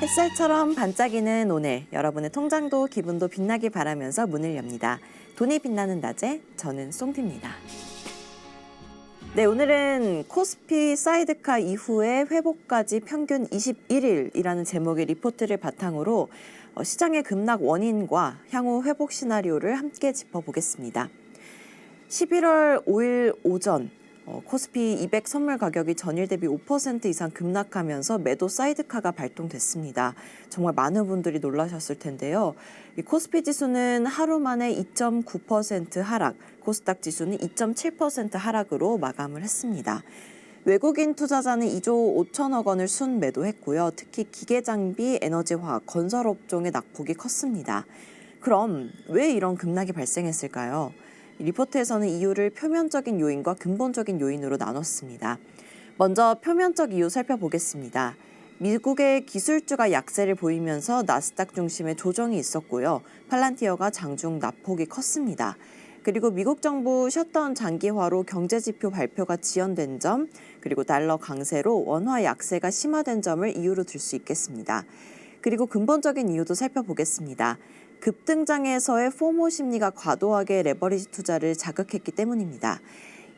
햇살처럼 반짝이는 오늘, 여러분의 통장도 기분도 빛나길 바라면서 문을 엽니다. 돈이 빛나는 낮에 저는 송디입니다. 네, 오늘은 코스피 사이드카 이후에 회복까지 평균 21일이라는 제목의 리포트를 바탕으로 시장의 급락 원인과 향후 회복 시나리오를 함께 짚어보겠습니다. 11월 5일 오전 코스피 200 선물 가격이 전일 대비 5% 이상 급락하면서 매도 사이드카가 발동됐습니다. 정말 많은 분들이 놀라셨을 텐데요. 이 코스피 지수는 하루 만에 2.9% 하락, 코스닥 지수는 2.7% 하락으로 마감을 했습니다. 외국인 투자자는 2조 5천억 원을 순매도했고요. 특히 기계장비, 에너지화학, 건설업종의 낙폭이 컸습니다. 그럼 왜 이런 급락이 발생했을까요? 리포트에서는 이유를 표면적인 요인과 근본적인 요인으로 나눴습니다. 먼저 표면적 이유 살펴보겠습니다. 미국의 기술주가 약세를 보이면서 나스닥 중심의 조정이 있었고요. 팔란티어가 장중 낙폭이 컸습니다. 그리고 미국 정부 셧다운 장기화로 경제지표 발표가 지연된 점, 그리고 달러 강세로 원화 약세가 심화된 점을 이유로 들 수 있겠습니다. 그리고 근본적인 이유도 살펴보겠습니다. 급등장에서의 포모 심리가 과도하게 레버리지 투자를 자극했기 때문입니다.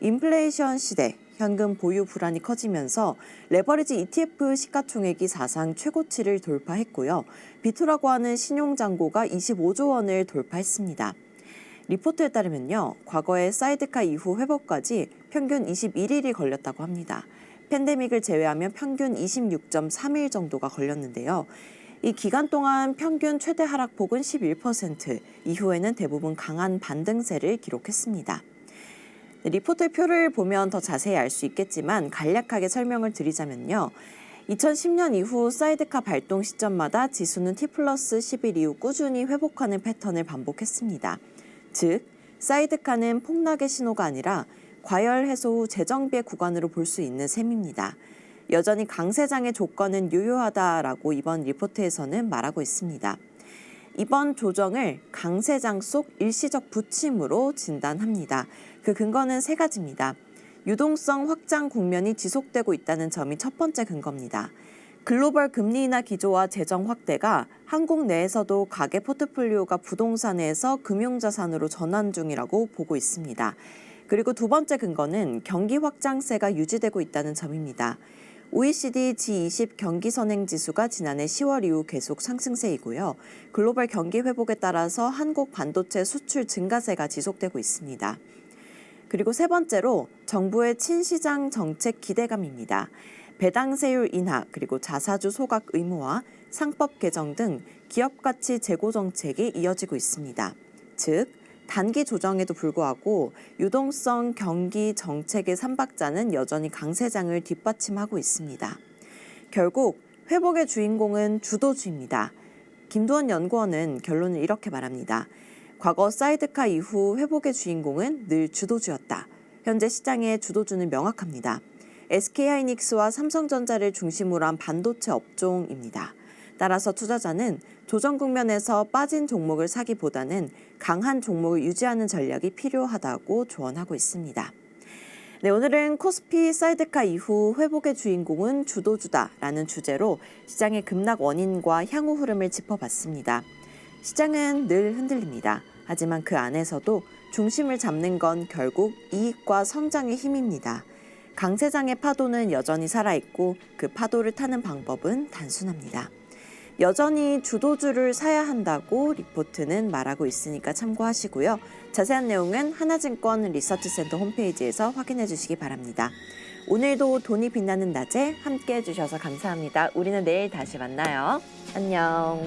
인플레이션 시대, 현금 보유 불안이 커지면서 레버리지 ETF 시가총액이 사상 최고치를 돌파했고요. 비투라고 하는 신용잔고가 25조 원을 돌파했습니다. 리포트에 따르면요, 과거의 사이드카 이후 회복까지 평균 21일이 걸렸다고 합니다. 팬데믹을 제외하면 평균 26.3일 정도가 걸렸는데요. 이 기간 동안 평균 최대 하락폭은 11%, 이후에는 대부분 강한 반등세를 기록했습니다. 리포트의 표를 보면 더 자세히 알 수 있겠지만 간략하게 설명을 드리자면요. 2010년 이후 사이드카 발동 시점마다 지수는 T+11 이후 꾸준히 회복하는 패턴을 반복했습니다. 즉, 사이드카는 폭락의 신호가 아니라 과열 해소 후 재정비의 구간으로 볼 수 있는 셈입니다. 여전히 강세장의 조건은 유효하다라고 이번 리포트에서는 말하고 있습니다. 이번 조정을 강세장 속 일시적 부침으로 진단합니다. 그 근거는 세 가지입니다. 유동성 확장 국면이 지속되고 있다는 점이 첫 번째 근거입니다. 글로벌 금리 인하 기조와 재정 확대가 한국 내에서도 가계 포트폴리오가 부동산에서 금융자산으로 전환 중이라고 보고 있습니다. 그리고 두 번째 근거는 경기 확장세가 유지되고 있다는 점입니다. OECD G20 경기 선행 지수가 지난해 10월 이후 계속 상승세이고요. 글로벌 경기 회복에 따라서 한국 반도체 수출 증가세가 지속되고 있습니다. 그리고 세 번째로 정부의 친시장 정책 기대감입니다. 배당세율 인하, 그리고 자사주 소각 의무화, 상법 개정 등 기업 가치 제고 정책이 이어지고 있습니다. 즉, 단기 조정에도 불구하고 유동성 경기 정책의 삼박자는 여전히 강세장을 뒷받침하고 있습니다. 결국 회복의 주인공은 주도주입니다. 김두원 연구원은 결론을 이렇게 말합니다. 과거 사이드카 이후 회복의 주인공은 늘 주도주였다. 현재 시장의 주도주는 명확합니다. SK하이닉스와 삼성전자를 중심으로 한 반도체 업종입니다. 따라서 투자자는 조정 국면에서 빠진 종목을 사기보다는 강한 종목을 유지하는 전략이 필요하다고 조언하고 있습니다. 네, 오늘은 코스피 사이드카 이후 회복의 주인공은 주도주다라는 주제로 시장의 급락 원인과 향후 흐름을 짚어봤습니다. 시장은 늘 흔들립니다. 하지만 그 안에서도 중심을 잡는 건 결국 이익과 성장의 힘입니다. 강세장의 파도는 여전히 살아있고 그 파도를 타는 방법은 단순합니다. 여전히 주도주를 사야 한다고 리포트는 말하고 있으니까 참고하시고요. 자세한 내용은 하나증권 리서치센터 홈페이지에서 확인해 주시기 바랍니다. 오늘도 돈이 빛나는 낮에 함께 해주셔서 감사합니다. 우리는 내일 다시 만나요. 안녕.